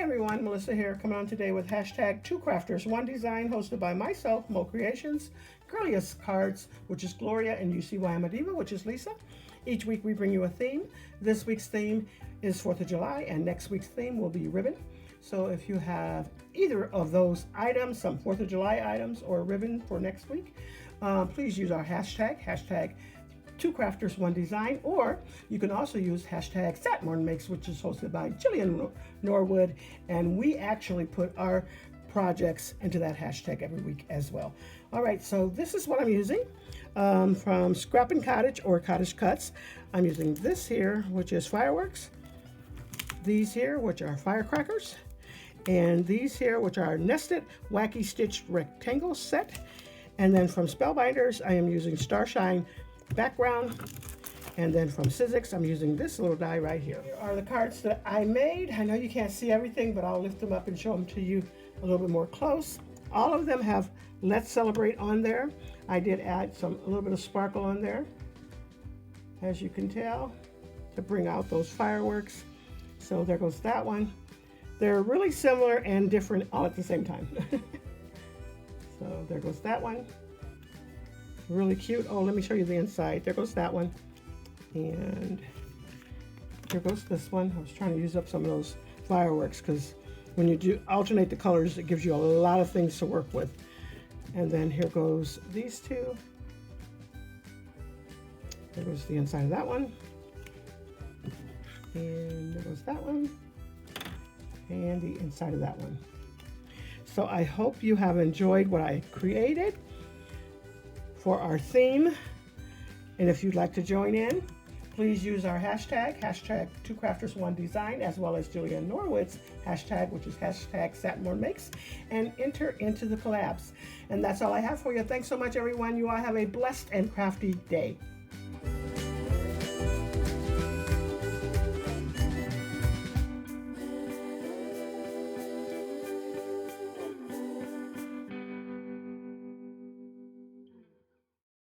everyone, Melissa here, coming on today with hashtag Two Crafters, One Design, hosted by myself, Mo Creations, Girliest Cards, which is Gloria, and You See Why I'm a Diva, which is Lisa. Each week we bring you a theme. This week's theme is 4th of July, and next week's theme will be ribbon. So if you have either of those items, some 4th of July items or ribbon for next week, please use our hashtag Two Crafters, One Design, or you can also use hashtag Saturn Makes, which is hosted by Jillian Norwood, and we actually put our projects into that hashtag every week as well. All right, so this is what I'm using from Scrap and Cottage or Cottage Cuts. I'm using this here, which is fireworks, these here, which are firecrackers, and these here, which are nested wacky stitched rectangle set. And then from Spellbinders, I am using Starshine background, and then from Sizzix I'm using this little die right here. Here are the cards that I made. I know you can't see everything, but I'll lift them up and show them to you a little bit more close. All of them have Let's Celebrate on there. I did add a little bit of sparkle on there, as you can tell, to bring out those fireworks. So there goes that one. They're really similar and different all at the same time. So there goes that one. Really cute. Oh, let me show you the inside. There goes that one. And there goes this one. I was trying to use up some of those fireworks because when you do alternate the colors, it gives you a lot of things to work with. And then here goes these two. There goes the inside of that one. And there goes that one. And the inside of that one. So I hope you have enjoyed what I created for our theme, and if you'd like to join in, please use our hashtag Two Crafters, One Design, as well as Julian Norwood's hashtag, which is hashtag Saturn Makes, and enter into the collabs. And that's all I have for you. Thanks so much, everyone. You all have a blessed and crafty day.